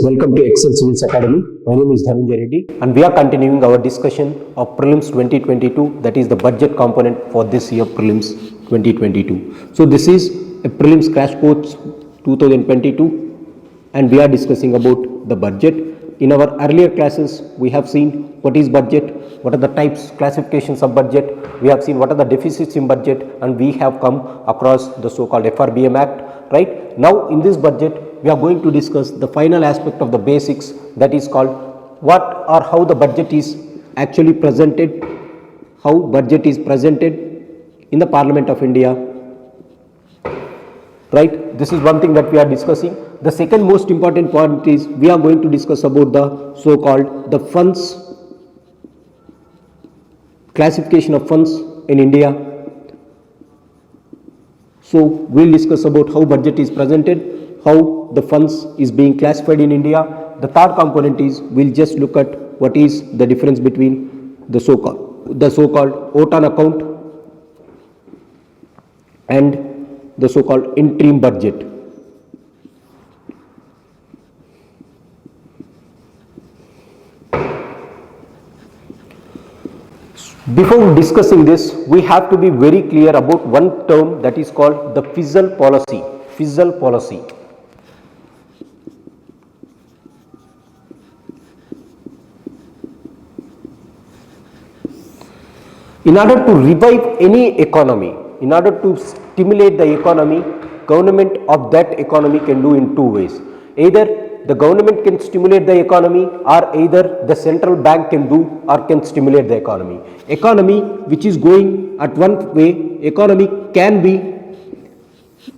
Welcome to Excel Civils Academy. My name is Dhanunjaya and we are continuing our discussion of Prelims 2022, that is the budget component for this year Prelims 2022. So this is a Prelims crash course 2022 and we are discussing about the budget. In our earlier classes we have seen what is budget, what are the types, classifications of budget, we have seen what are the deficits in budget, and we have come across the so-called FRBM Act, right? Now in this budget we are going to discuss the final aspect of the basics, that is called what or how the budget is actually presented, how budget is presented in the Parliament of India, right? This is one thing that we are discussing. The second most important point is we are going to discuss about the so-called the funds, classification of funds in India. So we will discuss about how budget is presented, how the funds is being classified in India. The third component is we will just look at what is the difference between the so-called OTAN account and the so-called interim budget. Before discussing this, we have to be very clear about one term that is called the fiscal policy. Fiscal policy. In order to revive any economy, in order to stimulate the economy, government of that economy can do in two ways. Either the government can stimulate the economy, or either the central bank can do or can stimulate the economy. Economy which is going at one way, economy can be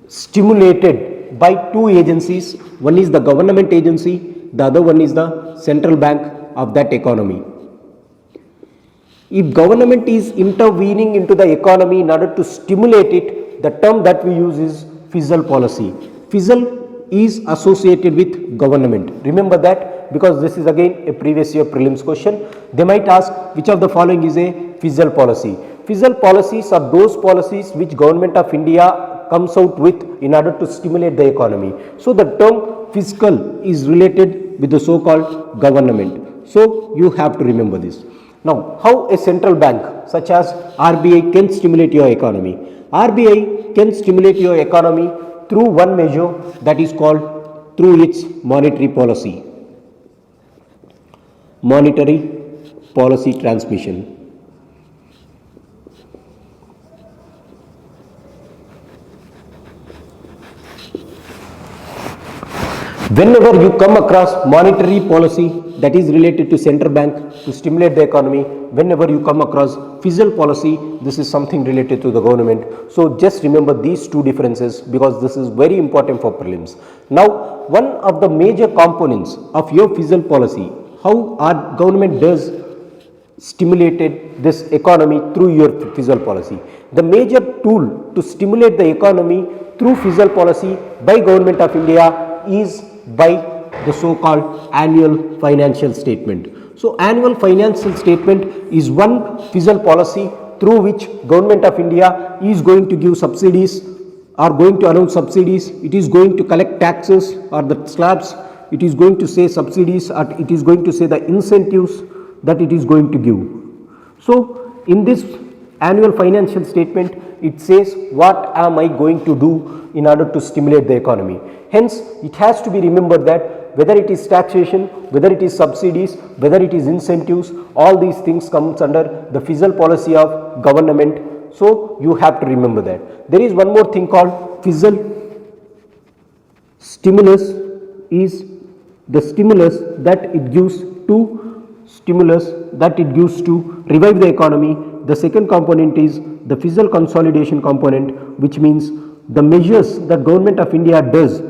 stimulated by two agencies. One is the government agency, the other one is the central bank of that economy. If government is intervening into the economy in order to stimulate it, the term that we use is fiscal policy. Fiscal is associated with government. Remember that, because this is again a previous year prelims question. They might ask which of the following is a fiscal policy. Fiscal policies are those policies which government of India comes out with in order to stimulate the economy. So the term fiscal is related with the so-called government. So you have to remember this. Now, how a central bank such as RBI can stimulate your economy? RBI can stimulate your economy through one measure, that is called through its monetary policy. Monetary policy transmission. Whenever you come across monetary policy that is related to central bank to stimulate the economy, whenever you come across fiscal policy, this is something related to the government. So just remember these two differences, because this is very important for prelims. Now, one of the major components of your fiscal policy, how our government does stimulated this economy through your fiscal policy. The major tool to stimulate the economy through fiscal policy by government of India is by the so-called annual financial statement. So annual financial statement is one fiscal policy through which government of India is going to give subsidies, or going to announce subsidies, it is going to collect taxes or the slabs, it is going to say subsidies, or it is going to say the incentives that it is going to give. So in this annual financial statement, it says what am I going to do in order to stimulate the economy. Hence, it has to be remembered that whether it is taxation, whether it is subsidies, whether it is incentives, all these things comes under the fiscal policy of government. So you have to remember that. There is one more thing called fiscal stimulus, is the stimulus that it gives to revive the economy. The second component is the fiscal consolidation component, which means the measures that government of India does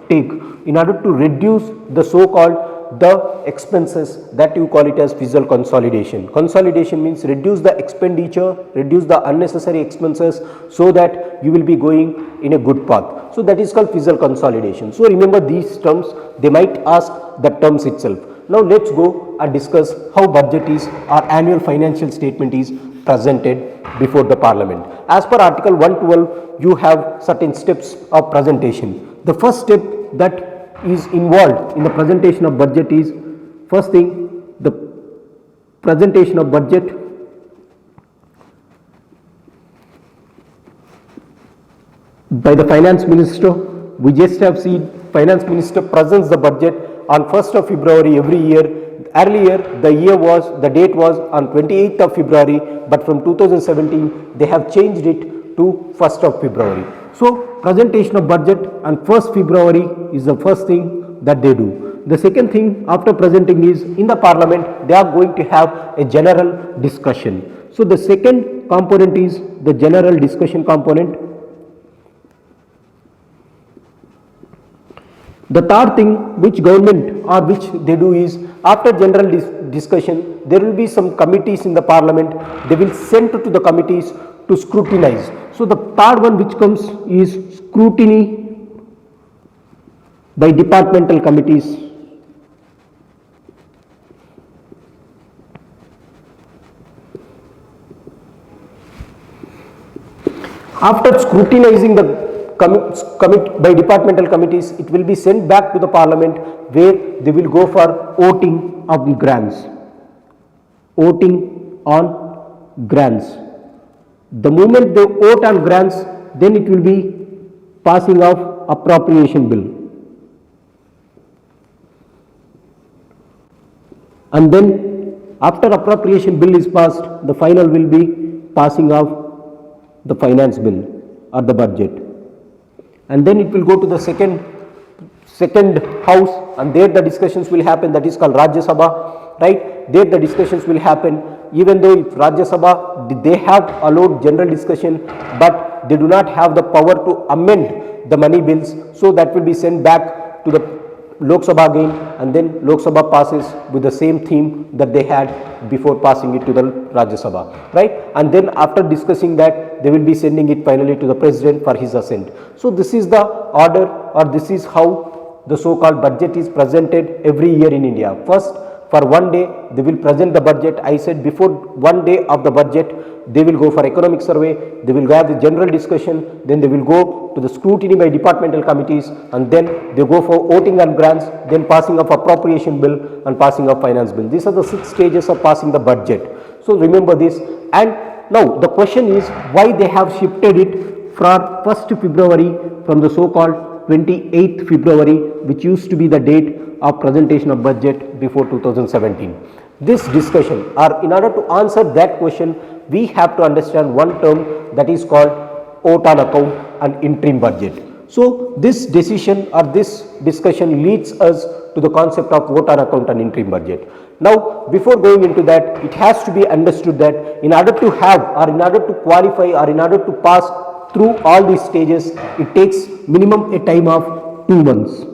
take in order to reduce the so-called the expenses, that you call it as fiscal consolidation. Consolidation means reduce the expenditure, reduce the unnecessary expenses, so that you will be going in a good path. So that is called fiscal consolidation. So remember these terms, they might ask the terms itself. Now let's go and discuss how budget is, or annual financial statement is presented before the Parliament. As per Article 112, you have certain steps of presentation. The first step that is involved in the presentation of budget is, first thing, the presentation of budget by the finance minister. We just have seen finance minister presents the budget on 1st of February every year. Earlier the date was on 28th of February, but from 2017 they have changed it to 1st of February. So presentation of budget on 1st February is the first thing that they do. The second thing after presenting is, in the parliament they are going to have a general discussion. So the second component is the general discussion component. The third thing which government or which they do is, after general discussion, there will be some committees in the parliament. They will send to the committees to scrutinize. So the third one which comes is scrutiny by departmental committees. After scrutinizing the by departmental committees, it will be sent back to the parliament, where they will go for voting of grants. Voting on grants. The moment they vote on grants, then it will be passing of appropriation bill. And then after appropriation bill is passed, the final will be passing of the finance bill or the budget. And then it will go to the second house, and there the discussions will happen, that is called Rajya Sabha, right? There the discussions will happen, even though if Rajya Sabha, they have allowed general discussion, but they do not have the power to amend the money bills, so that will be sent back to the Lok Sabha again, and then Lok Sabha passes with the same theme that they had before passing it to the Rajya Sabha, right? And then after discussing that, they will be sending it finally to the president for his assent. So this is the order, or this is how the so-called budget is presented every year in India. First, for one day they will present the budget. I said before one day of the budget, they will go for economic survey, they will have the general discussion, then they will go to the scrutiny by departmental committees, and then they go for voting on grants, then passing of appropriation bill and passing of finance bill. These are the 6 stages of passing the budget. So remember this. And now the question is, why they have shifted it from 1st February from the so-called 28th February, which used to be the date of presentation of budget before 2017. This discussion, or in order to answer that question, we have to understand one term that is called vote on account and interim budget. So this decision or this discussion leads us to the concept of vote on account and interim budget. Now before going into that, it has to be understood that in order to have, or in order to qualify, or in order to pass through all these stages, it takes minimum a time of 2 months.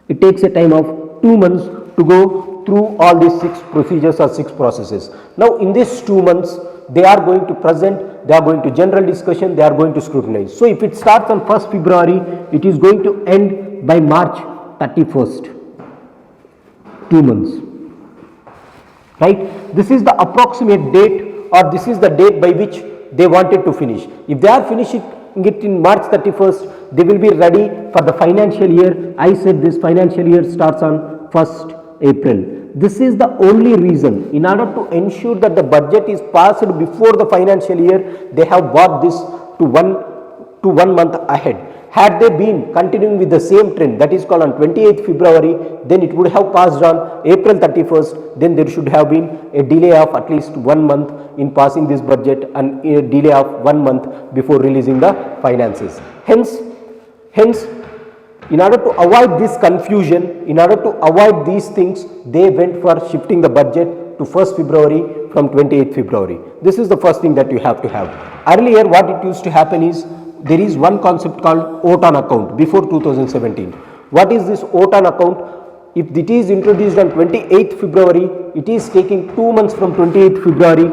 It takes a time of 2 months to go through all these 6 procedures or 6 processes. Now in these 2 months, they are going to present, they are going to general discussion, they are going to scrutinize. So if it starts on 1st February, it is going to end by March 31st. 2 months. Right? This is the approximate date, or this is the date by which they wanted to finish. If they are finishing it in March 31st, they will be ready for the financial year. I said this financial year starts on 1st April. This is the only reason. In order to ensure that the budget is passed before the financial year, they have brought this to one month ahead. Had they been continuing with the same trend, that is called on 28th February, then it would have passed on April 31st, then there should have been a delay of at least 1 month in passing this budget, and a delay of 1 month before releasing the finances. Hence, in order to avoid this confusion, in order to avoid these things, they went for shifting the budget to 1st February from 28th February. This is the first thing that you have to have. Earlier, what it used to happen is, there is one concept called vote on account before 2017. What is this vote on account? If it is introduced on 28th February, it is taking 2 months from 28th February.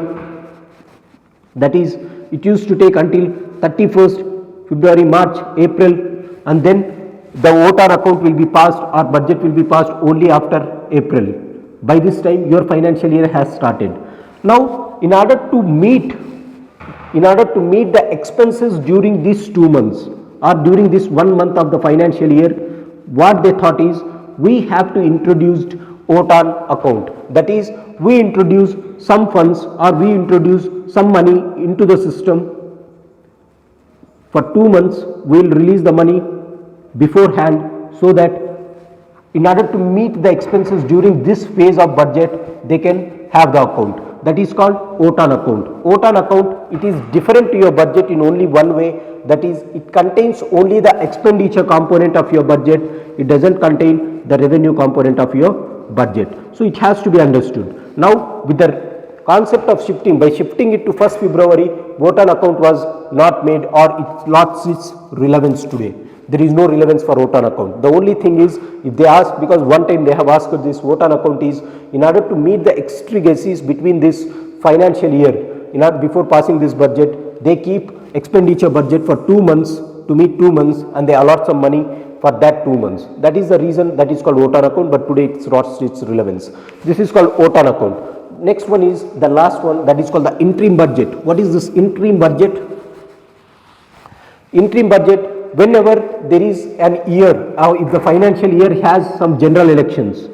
That is, it used to take until 31st February, March, April, and then the vote on account will be passed, or budget will be passed only after April. By this time, your financial year has started. Now, in order to meet the expenses during these 2 months, or during this 1 month of the financial year, what they thought is we have to introduce OTAN account. That is, we introduce some funds or we introduce some money into the system. For 2 months, we will release the money beforehand, so that in order to meet the expenses during this phase of budget, they can have the account. That is called OTAN account. OTAN account, it is different to your budget in only one way, that is, it contains only the expenditure component of your budget. It doesn't contain the revenue component of your budget. So it has to be understood. Now, with the concept of shifting, by shifting it to 1st February, OTAN account was not made, or it lost its relevance today. There is no relevance for OTAN account. The only thing is, if they ask, because one time they have asked this, OTAN account is in order to meet the exigencies between this financial year, before passing this budget, they keep expenditure budget for 2 months to meet 2 months, and they allot some money for that 2 months. That is the reason that is called OTAN account, but today it's lost its relevance. This is called OTAN account. Next one is the last one, that is called the interim budget. What is this interim budget? Interim budget, whenever there is an year, if the financial year has some general elections,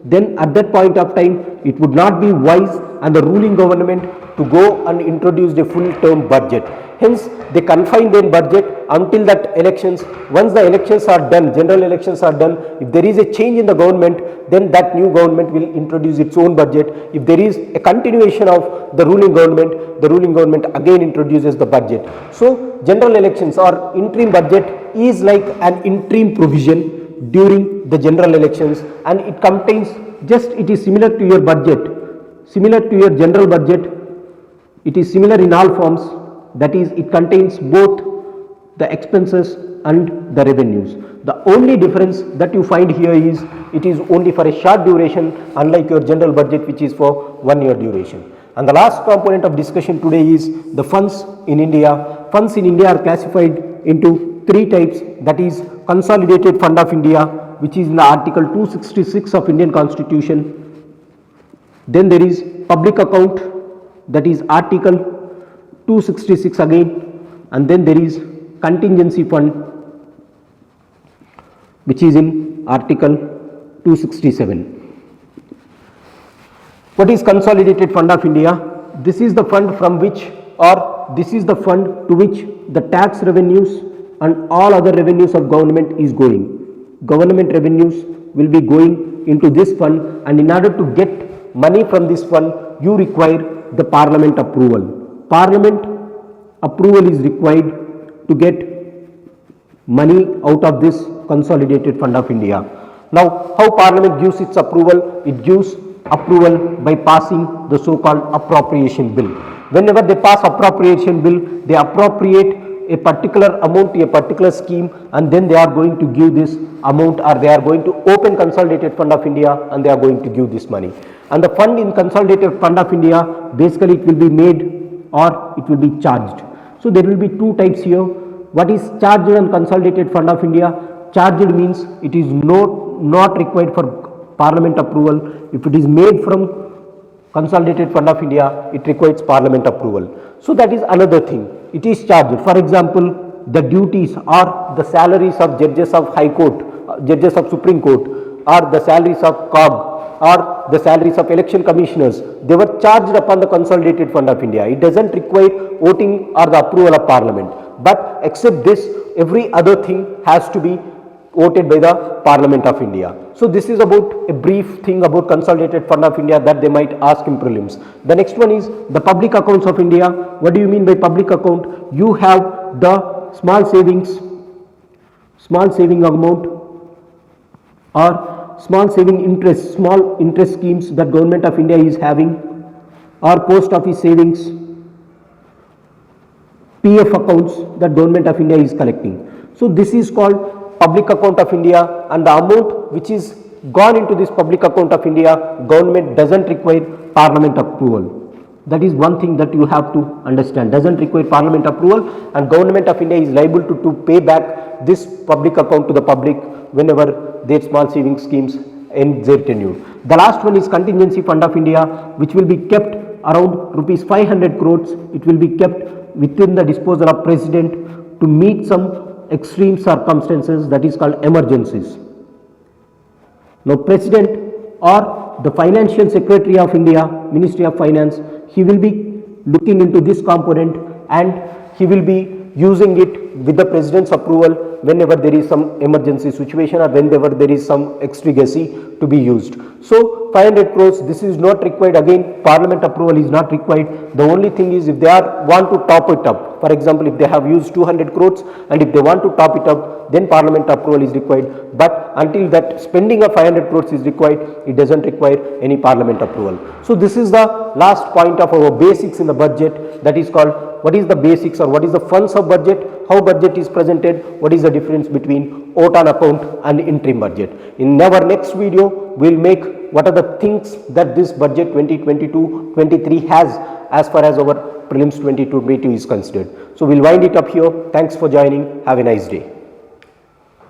then at that point of time, it would not be wise and the ruling government to go and introduce the full term budget. Hence, they confine their budget until that elections. Once the elections are done, general elections are done, if there is a change in the government, then that new government will introduce its own budget. If there is a continuation of the ruling government again introduces the budget. So, general elections or interim budget is like an interim provision during the general elections, and it contains it is similar to your budget, similar to your general budget. It is similar in all forms, that is, it contains both the expenses and the revenues. The only difference that you find here is it is only for a short duration, unlike your general budget, which is for 1 year duration. And the last component of discussion today is the funds in India. Funds in India are classified into 3 types, that is Consolidated Fund of India, which is in the Article 266 of Indian Constitution. Then there is Public Account, that is Article 266 again, and then there is Contingency Fund, which is in Article 267. What is Consolidated Fund of India? This is the fund from which, or this is the fund to which the tax revenues and all other revenues of government is going. Government revenues will be going into this fund, and in order to get money from this fund, you require the Parliament approval. Parliament approval is required to get money out of this Consolidated Fund of India. Now, how Parliament gives its approval? It gives approval by passing the so-called appropriation bill. Whenever they pass appropriation bill, they appropriate a particular amount to a particular scheme, and then they are going to give this amount, or they are going to open Consolidated Fund of India and they are going to give this money. And the fund in Consolidated Fund of India, basically it will be made or it will be charged. So there will be 2 types here. What is charged on Consolidated Fund of India? Charged means it is not required for Parliament approval. If it is made from Consolidated Fund of India, it requires Parliament approval. So that is another thing. It is charged. For example, the duties or the salaries of judges of High Court, judges of Supreme Court, or the salaries of COG, or the salaries of election commissioners, they were charged upon the Consolidated Fund of India. It doesn't require voting or the approval of Parliament. But except this, every other thing has to be voted by the Parliament of India. So this is about a brief thing about Consolidated Fund of India that they might ask in prelims. The next one is the public accounts of India. What do you mean by public account? You have the small saving amount or small saving interest, small interest schemes that Government of India is having, or post office savings, PF accounts that Government of India is collecting. So this is called public account of India, and the amount which is gone into this public account of India, government doesn't require Parliament approval. That is one thing that you have to understand. Doesn't require Parliament approval, and Government of India is liable to pay back this public account to the public whenever their small saving schemes end their tenure. The last one is Contingency Fund of India, which will be kept around rupees 500 crores. It will be kept within the disposal of president to meet some extreme circumstances, that is called emergencies. Now president or the financial secretary of India, Ministry of Finance, he will be looking into this component and he will be using it with the president's approval whenever there is some emergency situation or whenever there is some exigency to be used. So 500 crores, this is not required. Again, parliament approval is not required. The only thing is if they want to top it up, for example, if they have used 200 crores and if they want to top it up, then parliament approval is required. But until that spending of 500 crores is required, it doesn't require any parliament approval. So this is the last point of our basics in the budget, that is called what is the basics or what is the funds of budget, how budget is presented, what is the difference between vote on account and interim budget. In our next video, we will make what are the things that this budget 2022-23 has as far as our prelims 2022 is considered. So we will wind it up here. Thanks for joining. Have a nice day.